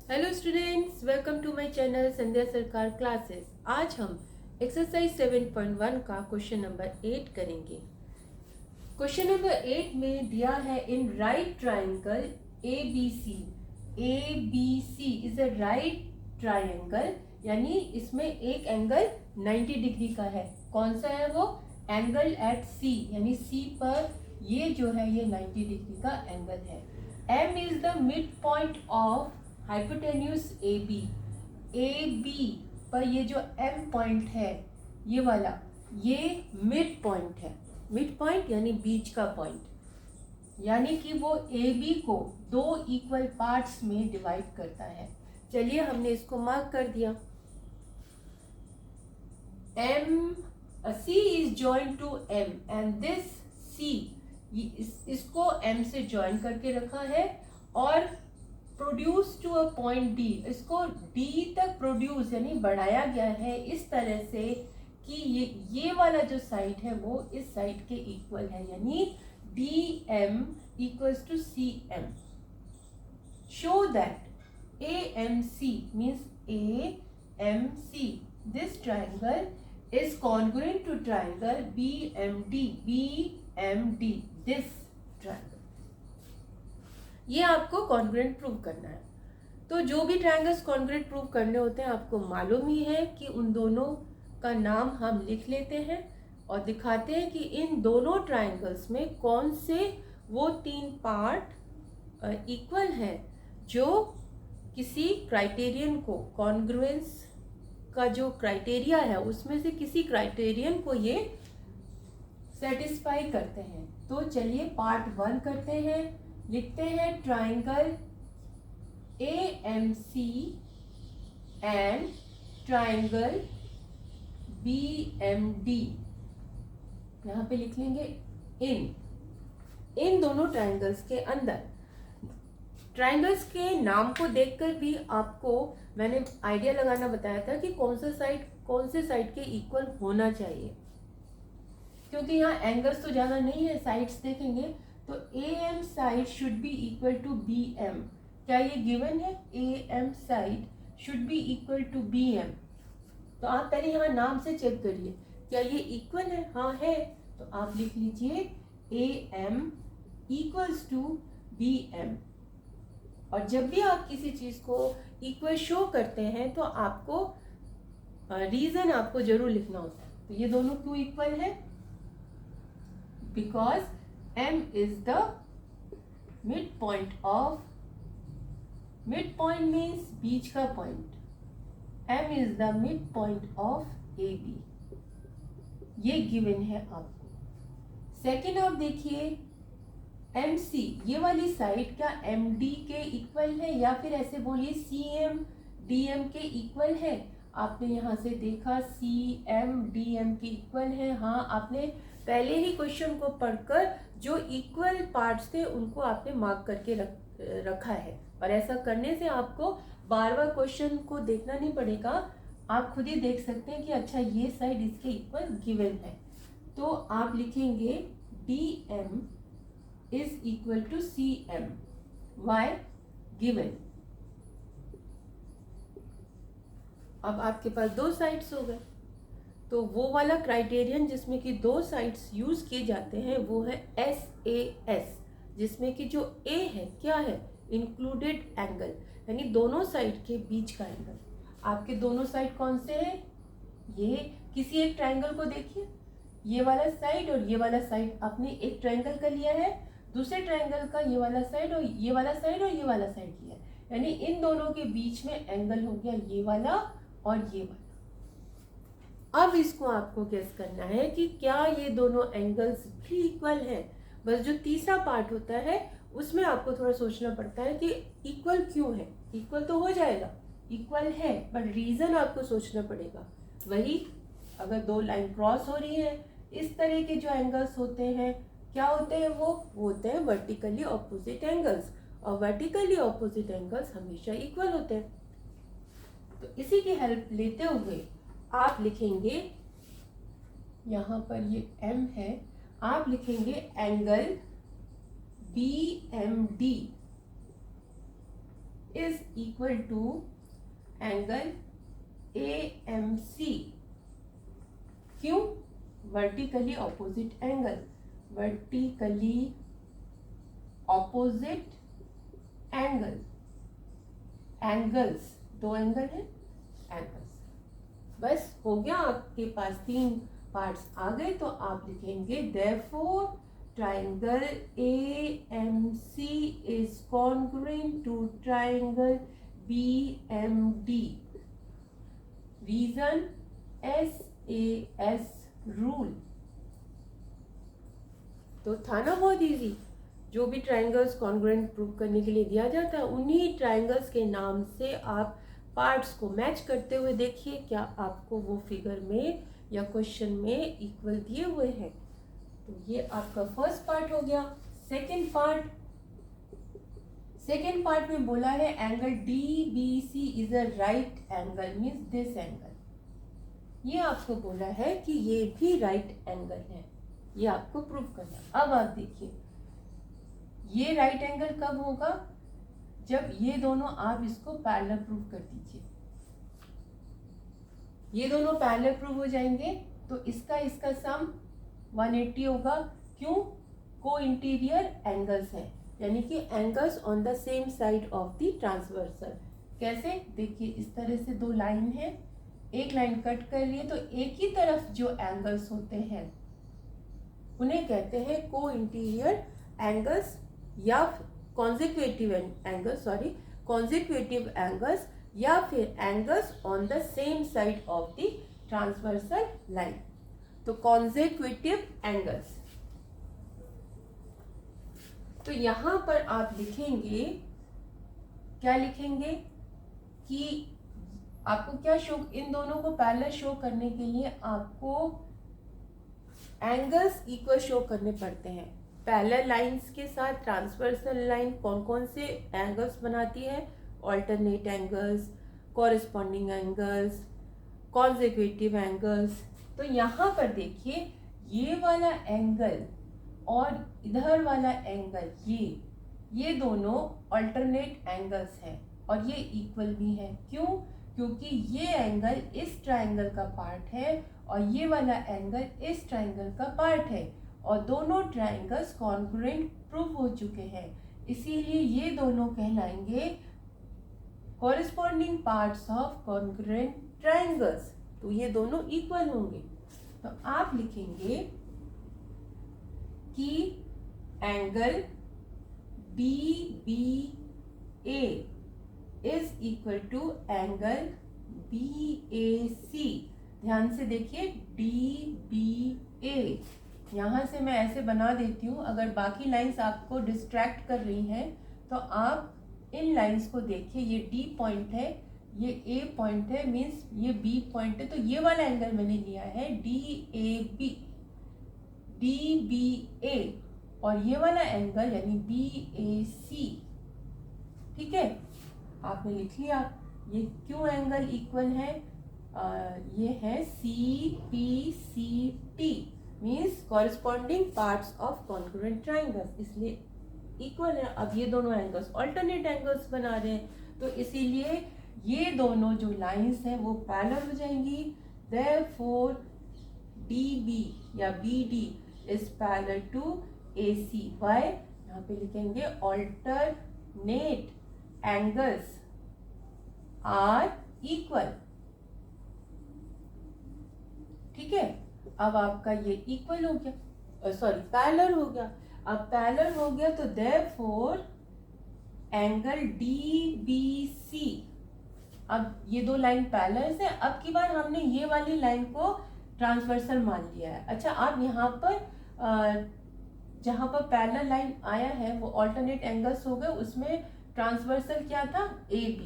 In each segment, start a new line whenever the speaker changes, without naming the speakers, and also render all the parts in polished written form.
Hello students, welcome to my channel Sandhya Sarkar classes. आज हम exercise 7.1 का क्वेश्चन नंबर 8 करेंगे। क्वेश्चन नंबर 8 में दिया है in right triangle A B C is a right triangle, यानी इसमें एक एंगल 90 डिग्री का है। कौन सा है वो? एंगल एट सी, यानी सी पर ये जो है ये 90 डिग्री का एंगल है। M is the mid point of hypotenuse A B पर ये जो एम पॉइंट है ये वाला, ये मिड पॉइंट है। मिड पॉइंट यानी बीच का पॉइंट, यानी कि वो ए बी को दो इक्वल पार्ट्स में डिवाइड करता है। चलिए हमने इसको मार्क कर दिया। M C is join to M and this C, इसको एम से जॉइन करके रखा है और produce to a point D, इसको डी तक प्रोड्यूस यानी बढ़ाया गया है इस तरह से कि ये वाला जो साइड है वो इस साइड के इक्वल है, यानी D M equals to C M. Show that A M C means A M C this triangle is congruent to triangle BMD this triangle। ये आपको कॉन्ग्रुएंट प्रूव करना है। तो जो भी ट्रायंगल्स कॉन्ग्रुएंट प्रूव करने होते हैं आपको मालूम ही है कि उन दोनों का नाम हम लिख लेते हैं और दिखाते हैं कि इन दोनों ट्रायंगल्स में कौन से वो तीन पार्ट इक्वल हैं जो किसी क्राइटेरियन को, कॉन्ग्रुएंस का जो क्राइटेरिया है उसमें से किसी क्राइटेरियन को ये सेटिस्फाई करते हैं। तो चलिए पार्ट 1 करते हैं। लिखते हैं triangle A M C and triangle B M D. यहाँ पे लिख लेंगे इन दोनों ट्राइंगल्स के अंदर। ट्राइंगल्स के नाम को देखकर भी आपको मैंने आइडिया लगाना बताया था कि कौन से साइड के इक्वल होना चाहिए, क्योंकि यहाँ एंगल्स तो ज़्यादा नहीं है, साइड्स देखेंगे तो A M side should be equal to B M. क्या ये गिवन है? A M side should be equal to B M. तो आप पहले यहाँ नाम से चेक करिए क्या ये इक्वल है। हाँ है, तो आप लिख लीजिए A M equals to B M. और जब भी आप किसी चीज को इक्वल शो करते हैं तो आपको रीजन आपको जरूर लिखना होता है। तो ये दोनों क्यों इक्वल है? Because m is the mid point of, midpoint means बीच का पॉइंट, m is the mid point of A B. ये गिवन है आपको। सेकेंड आप देखिए एम सी, ये वाली साइड क्या एम डी के इक्वल है या फिर ऐसे बोलिए सी एम डी एम के इक्वल है? आपने यहाँ से देखा सी एम डी एम के इक्वल है। हाँ, आपने पहले ही क्वेश्चन को पढ़कर जो इक्वल पार्ट्स थे उनको आपने मार्क करके रखा है। और ऐसा करने से आपको बार बार क्वेश्चन को देखना नहीं पड़ेगा, आप खुद ही देख सकते हैं कि अच्छा ये साइड इसके इक्वल गिवन है। तो आप लिखेंगे D M is equal to CM। Why? Given। अब आपके पास दो साइड्स हो गए, तो वो वाला क्राइटेरियन जिसमें कि दो साइड्स यूज किए जाते हैं वो है SAS, जिसमें कि जो A है क्या है? इंक्लूडेड एंगल, यानी दोनों साइड के बीच का एंगल। आपके दोनों साइड कौन से हैं? ये किसी एक ट्रायंगल को देखिए, ये वाला साइड और ये वाला साइड आपने एक ट्रायंगल का लिया है, दूसरे ट्रायंगल का ये वाला साइड और ये वाला साइड और ये वाला साइड लिया है, यानी इन दोनों के बीच में एंगल हो गया ये वाला और ये वाला। अब इसको आपको गेस करना है कि क्या ये दोनों एंगल्स भी इक्वल हैं। बस जो तीसरा पार्ट होता है उसमें आपको थोड़ा सोचना पड़ता है कि इक्वल क्यों है। इक्वल तो हो जाएगा, इक्वल है, बट रीजन आपको सोचना पड़ेगा। वही अगर दो लाइन क्रॉस हो रही है, इस तरह के जो एंगल्स होते हैं क्या होते हैं? वो होते हैं वर्टिकली ऑपोजिट एंगल्स, और वर्टिकली ऑपोजिट एंगल्स हमेशा इक्वल होते हैं। तो इसी की हेल्प लेते हुए आप लिखेंगे, यहाँ पर ये m है, आप लिखेंगे angle BMD is equal to angle AMC। क्यों? Vertically opposite angle, vertically opposite angle, angles, दो एंगल है, एंगल्स। बस हो गया, आपके पास 3 पार्ट्स आ गए। तो आप लिखेंगे therefore triangle AMC is congruent to triangle BMD। Reason SAS rule. तो था ना बहुत इजी। जो भी ट्राइंगल्स कॉन्ग्रुएंट प्रूव करने के लिए दिया जाता है, उन्हीं ट्राइंगल्स के नाम से आप पार्ट्स को मैच करते हुए देखिए क्या आपको वो फिगर में या क्वेश्चन में इक्वल दिए हुए हैं। तो ये आपका फर्स्ट पार्ट हो गया। सेकंड पार्ट में बोला है angle DBC is a right angle, means this angle. ये आपको बोला है कि ये भी राइट एंगल है, ये आपको प्रूव करना। अब आप देखिए ये राइट एंगल कब होगा? जब ये दोनों, आप इसको पैरेलल प्रूव कर दीजिए। ये दोनों पैरेलल प्रूव हो जाएंगे तो इसका सम 180 होगा। क्यों? को इंटीरियर एंगल्स है, यानी कि angles on the same side of the transversal. कैसे? देखिए इस तरह से दो लाइन है, एक लाइन कट कर रही है, तो एक ही तरफ जो एंगल्स होते हैं उन्हें कहते हैं को इंटीरियर एंगल्स या कॉन्जिक्यूटिव एंगल्स या फिर angles on the same side of the transversal line. तो कॉन्जिक्यूटिव एंगल्स। तो यहां पर आप लिखेंगे, क्या लिखेंगे कि आपको क्या शो, इन दोनों को पैरेलल शो करने के लिए आपको एंगल्स इक्वल शो करने पड़ते हैं। पैरेलल लाइंस के साथ ट्रांसवर्सल लाइन कौन कौन से एंगल्स बनाती है? Alternate angles, corresponding angles, consecutive angles. तो यहाँ पर देखिए ये वाला एंगल और इधर वाला एंगल, ये दोनों ऑल्टरनेट एंगल्स हैं और ये इक्वल भी है। क्यों? क्योंकि ये एंगल इस ट्राइंगल का पार्ट है और ये वाला एंगल इस ट्राइंगल का पार्ट है और दोनों ट्राइंगल्स कॉन्ग्रुएंट प्रूव हो चुके हैं, इसीलिए ये दोनों कहलाएंगे corresponding parts of congruent triangles. तो ये दोनों इक्वल होंगे। तो आप लिखेंगे कि angle BBA is equal to angle BAC। ध्यान से देखिए DBA, यहाँ से मैं ऐसे बना देती हूँ। अगर बाकी लाइंस आपको डिस्ट्रैक्ट कर रही हैं तो आप इन लाइंस को देखिए। ये D पॉइंट है, ये A पॉइंट है, मीन्स ये B पॉइंट है। तो ये वाला एंगल मैंने लिया है DAB, DBA, और ये वाला एंगल यानी BAC। ठीक है, आपने लिख लिया। ये क्यों एंगल इक्वल है? ये है CPCT, means corresponding parts of congruent triangles, इसलिए इक्वल है। अब ये दोनों एंगल्स ऑल्टरनेट एंगल्स बना रहे हैं, तो इसीलिए ये दोनों जो लाइंस हैं वो पैरेलल हो जाएंगी। देयरफॉर DB या BD is parallel to AC। Why? यहाँ पे लिखेंगे ऑल्टरनेट एंगल्स आर इक्वल। ठीक है, अब आपका ये इक्वल हो गया, सॉरी पैरेलल हो गया। अब पैरेलल हो गया तो देयरफॉर एंगल DBC, अब ये दो लाइन पैरेलल है। अब की बार हमने ये वाली लाइन को ट्रांसवर्सल मान लिया है। अच्छा, आप यहाँ पर जहाँ पर पैरेलल लाइन आया है वो ऑल्टरनेट एंगल्स हो गए, उसमें ट्रांसवर्सल क्या था? AB।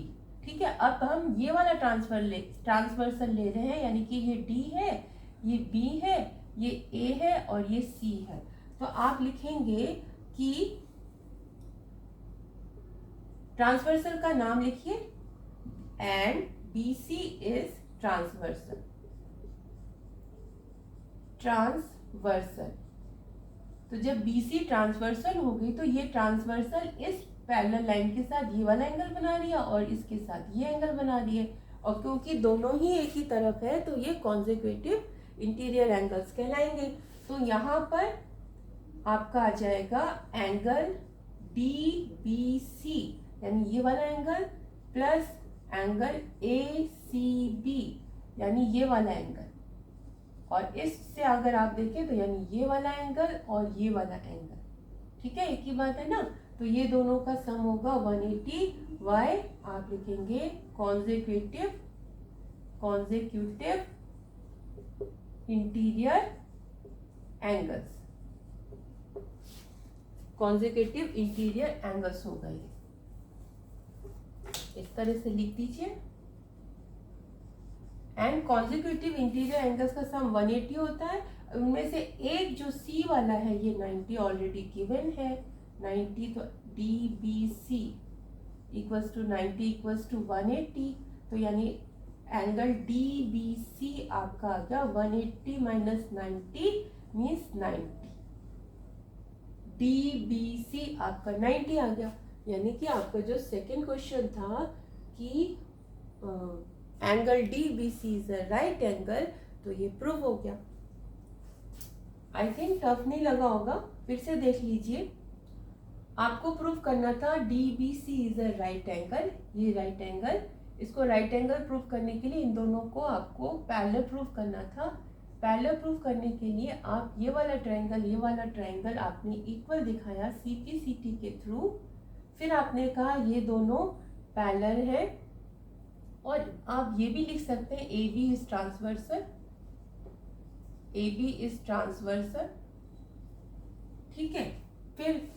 ठीक है, अब हम ये वाला ट्रांसवर्सल ले रहे हैं, यानी कि ये D है, ये B है, ये A है और ये C है। तो आप लिखेंगे कि ट्रांसवर्सल का नाम लिखिए एंड BC इज ट्रांसवर्सल। तो जब BC ट्रांसवर्सल हो गई तो ये ट्रांसवर्सल इस पैरेलल लाइन के साथ ये वाला एंगल बना दिया और इसके साथ ये एंगल बना दिए, और क्योंकि दोनों ही एक ही तरफ है तो ये कॉन्जिक्यूटिव इंटीरियर एंगल्स कहलाएंगे। तो यहाँ पर आपका आ जाएगा एंगल DBC, यानी ये वाला एंगल प्लस एंगल ACB, यानी ये वाला एंगल, और इससे अगर आप देखें तो यानी ये वाला एंगल और ये वाला एंगल, ठीक है, एक ही बात है ना। तो ये दोनों का सम होगा 180। वाई आप लिखेंगे consecutive interior angles, consecutive interior angles होगा ये, इस तरह से लिख दीजिए। एंड कॉन्जिक्यूटिव इंटीरियर एंगल्स का सम 180 होता है। उनमें से एक जो C वाला है ये 90 ऑलरेडी गिवन है, 90, तो DBC equals to 90 equals to 180, तो यानी एंगल DBC आपका आ गया 180 माइनस 90 मीन्स 90, DBC आपका 90 आ गया। यानी कि आपका जो सेकंड क्वेश्चन था कि angle DBC is a right angle, तो ये प्रूव हो गया। आई थिंक टफ नहीं लगा होगा, फिर से देख लीजिए। आपको प्रूव करना था DBC is a right angle, ये राइट एंगल, इसको राइट एंगल प्रूव करने के लिए इन दोनों को आपको पैरेलल प्रूव करना था। पैरेलल प्रूव करने के लिए आप ये वाला ट्रायंगल आपने इक्वल दिखाया CPCT के थ्रू, फिर आपने कहा ये दोनों पैरेलल है, और आप ये भी लिख सकते हैं AB is transversal, AB is transversal, ठीक है। फिर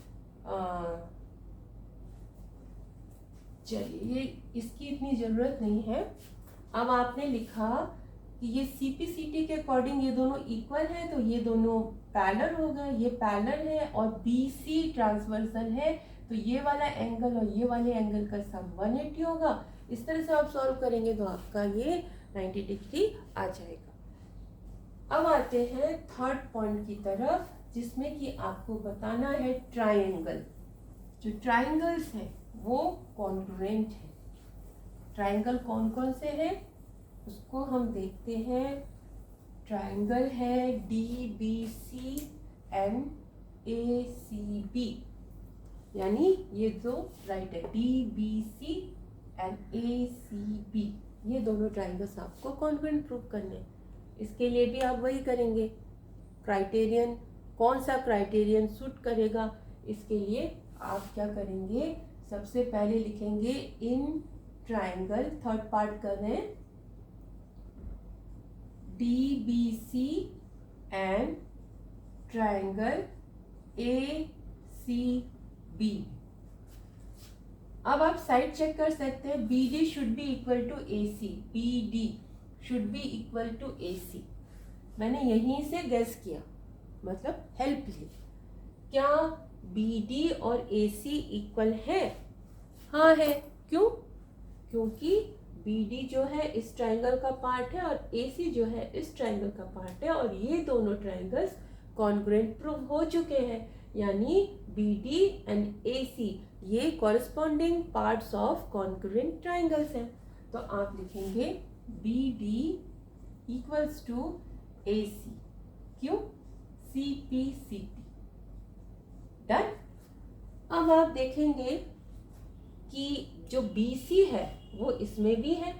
चलिए इसकी इतनी ज़रूरत नहीं है। अब आपने लिखा कि ये CPCT के अकॉर्डिंग ये दोनों इक्वल है, तो ये दोनों पैरेलल हो गए, ये पैरेलल है और BC ट्रांसवर्सल है, तो ये वाला एंगल और ये वाले एंगल का सम 180 होगा। इस तरह से आप सॉल्व करेंगे तो आपका ये 90 डिग्री आ जाएगा। अब आते हैं थर्ड पॉइंट की तरफ, जिसमें कि आपको बताना है ट्रायंगल। जो ट्रायंगल्स हैं वो कॉन्ग्रुएंट है। ट्रायंगल कौन कौन से हैं उसको हम देखते हैं। ट्रायंगल है DBC एंड ACB, यानी ये दो राइट है, DBC एंड ACB, ये दोनों ट्रायंगल्स आपको कॉन्ग्रुएंट प्रूव करने हैं। इसके लिए भी आप वही करेंगे, क्राइटेरियन, कौन सा क्राइटेरियन सूट करेगा, इसके लिए आप क्या करेंगे, सबसे पहले लिखेंगे इन ट्रायंगल, थर्ड पार्ट कर रहे हैं, DBC एंड ट्रायंगल ACB। अब आप साइड चेक कर सकते हैं, BD should be equal to AC, BD should be equal to AC। मैंने यहीं से गेस किया, मतलब हेल्प ली। क्या BD और AC इक्वल है? हाँ है। क्यों? क्योंकि BD जो है इस ट्रायंगल का पार्ट है और AC जो है इस ट्रायंगल का पार्ट है, और ये दोनों ट्रायंगल्स कॉन्ग्रुएंट प्रूव हो चुके हैं, यानी BD एंड AC ये corresponding parts of congruent triangles हैं। तो आप लिखेंगे BD इक्वल्स टू AC, क्यों? CPCT। डन। अब आप देखेंगे कि जो BC है वो इसमें भी है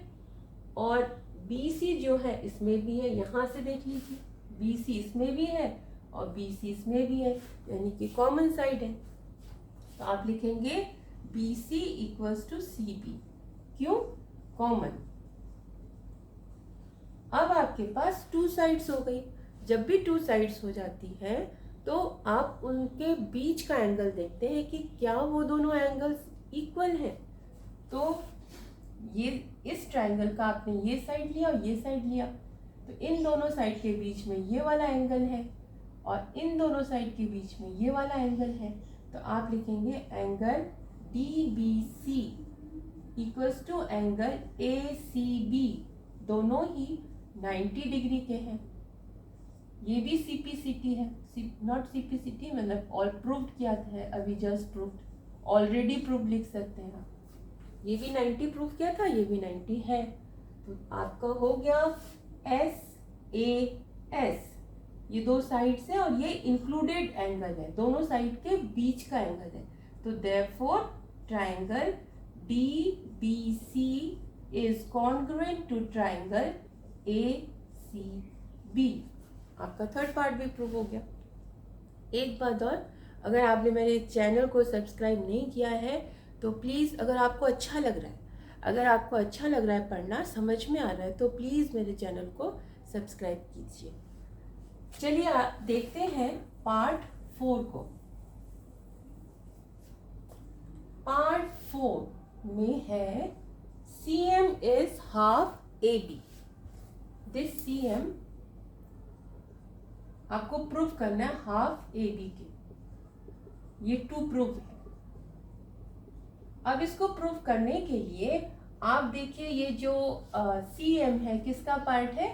और BC जो है इसमें भी है। यहाँ से देख लीजिए, BC इसमें भी है और BC इसमें भी है, यानी कि कॉमन साइड है। तो आप लिखेंगे BC इक्वल्स टू CB, क्यों? कॉमन। अब आपके पास टू साइड्स हो गई। जब भी टू साइड्स हो जाती है तो आप उनके बीच का एंगल देखते हैं कि क्या वो दोनों एंगल्स इक्वल हैं। तो ये इस ट्रायंगल का आपने ये साइड लिया और ये साइड लिया, तो इन दोनों साइड के बीच में ये वाला एंगल है और इन दोनों साइड के बीच में ये वाला एंगल है। तो आप लिखेंगे angle DBC equals to angle ACB, दोनों ही 90 डिग्री के हैं। ये भी CPCT है, नॉट CPCT मतलब ऑल प्रूव्ड किया है अभी, जस्ट प्रूव्ड, ऑलरेडी प्रूफ लिख सकते हैं आप। ये भी 90 प्रूफ किया था, ये भी 90 है। तो आपका हो गया SAS, ये दो साइड्स है और ये इंक्लूडेड एंगल है, दोनों साइड के बीच का एंगल है। तो therefore triangle DBC is congruent to triangle ACB। आपका थर्ड पार्ट भी प्रूव हो गया। एक बात और, अगर आपने मेरे चैनल को सब्सक्राइब नहीं किया है तो प्लीज़, अगर आपको अच्छा लग रहा है पढ़ना, समझ में आ रहा है, तो प्लीज़ मेरे चैनल को सब्सक्राइब कीजिए। चलिए देखते हैं पार्ट 4 को। पार्ट 4 में है CM is half AB। This CM आपको प्रूफ करना है हाफ AB के। ये 2 प्रूफ है। अब इसको प्रूफ करने के लिए आप देखिए, ये जो CM है किसका पार्ट है?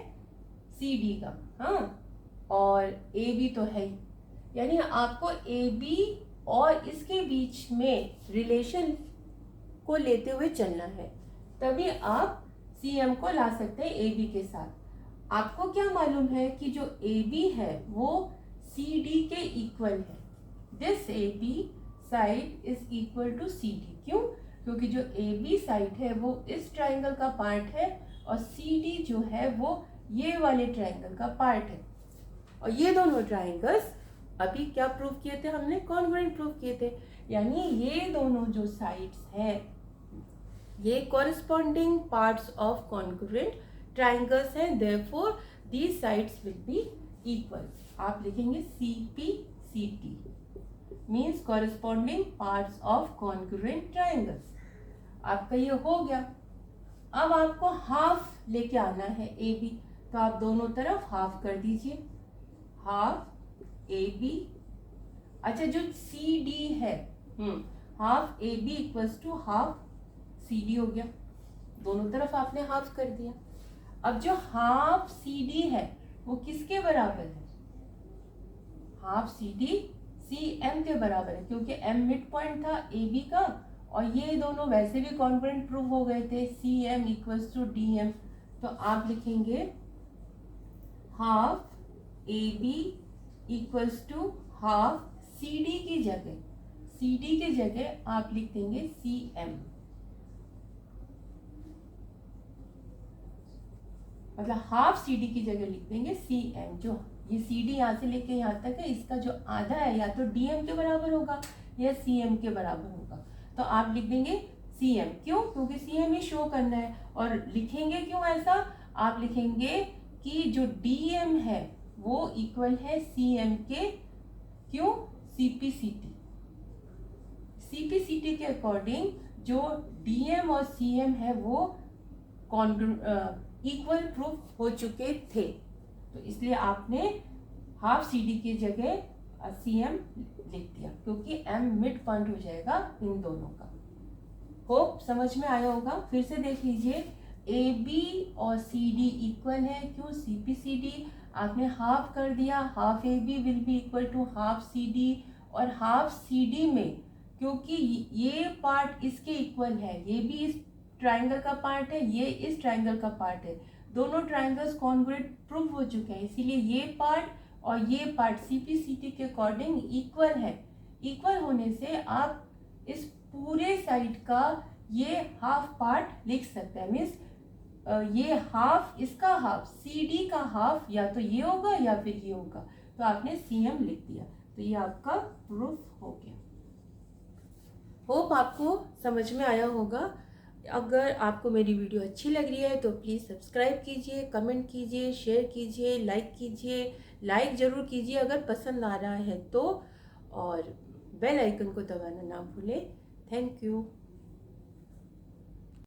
CD का, हाँ, और AB तो है ही, यानी आपको AB और इसके बीच में रिलेशन को लेते हुए चलना है, तभी आप CM को ला सकते हैं AB के साथ। आपको क्या मालूम है कि जो AB है वो CD के इक्वल है। This AB side is equal to CD। क्यों? क्योंकि जो AB साइड है वो इस ट्राइंगल का पार्ट है और CD जो है वो ये वाले ट्राइंगल का पार्ट है। और ये दोनों ट्राइंगल्स अभी क्या प्रूव किए थे हमने? कॉन्ग्रुएंट प्रूव किए थे, यानी ये दोनों जो साइड्स हैं ये corresponding parts of congruent triangles हैं। Therefore these sides will be equal. आप लिखेंगे CPCT means corresponding parts of congruent triangles. आपका ये हो गया। अब आपको हाफ लेके आना है AB, तो आप दोनों तरफ हाफ कर दीजिए, हाफ AB। अच्छा, जो CD है, half AB equals to half CD हो गया, दोनों तरफ आपने हाफ कर दिया। अब जो हाफ CD है वो किसके बराबर है? हाफ CD CM के बराबर है, क्योंकि M मिड पॉइंट था AB का, और ये दोनों वैसे भी कॉन्ग्रुएंट प्रूव हो गए थे, CM इक्वल्स टू DM। तो आप लिखेंगे half AB equals to half CD की जगह आप लिख देंगे CM। मतलब हाफ CD की जगह लिख देंगे CM। जो ये CD यहाँ से लेके यहाँ तक है, इसका जो आधा है या तो DM के बराबर होगा या CM के बराबर होगा। तो आप लिख देंगे CM। क्यों? क्योंकि CM ही शो करना है। और लिखेंगे क्यों ऐसा? आप लिखेंगे कि जो DM है वो इक्वल है CM के। क्यों? CPCT के अकॉर्डिंग जो DM और CM है वो इक्वल प्रूफ हो चुके थे, तो इसलिए आपने हाफ CD की जगह CM लिख दिया, क्योंकि M मिड पॉइंट हो जाएगा इन दोनों का। होप समझ में आया होगा। फिर से देख लीजिए, AB और CD इक्वल है। क्यों? CPCD आपने हाफ कर दिया, half AB will be equal to half CD, और हाफ CD में क्योंकि ये पार्ट इसके इक्वल है, ये भी इस ट्राइंगल का पार्ट है, ये इस ट्राइंगल का पार्ट है, दोनों ट्राइंगल्स कॉन्ग्रुएंट प्रूव हो चुके हैं, इसीलिए ये पार्ट और ये पार्ट CPCT के अकॉर्डिंग इक्वल है। इक्वल होने से आप इस पूरे साइड का ये हाफ पार्ट लिख सकते हैं। मीन्स ये हाफ, इसका हाफ, CD का हाफ या तो ये होगा या फिर ये होगा, तो आपने CM लिख दिया, तो ये आपका प्रूफ हो गया। होप आपको समझ में आया होगा। अगर आपको मेरी वीडियो अच्छी लग रही है तो प्लीज़ सब्सक्राइब कीजिए, कमेंट कीजिए, शेयर कीजिए, लाइक कीजिए। लाइक ज़रूर कीजिए अगर पसंद आ रहा है तो, और बेल आइकन को दबाना ना भूलें। Thank you.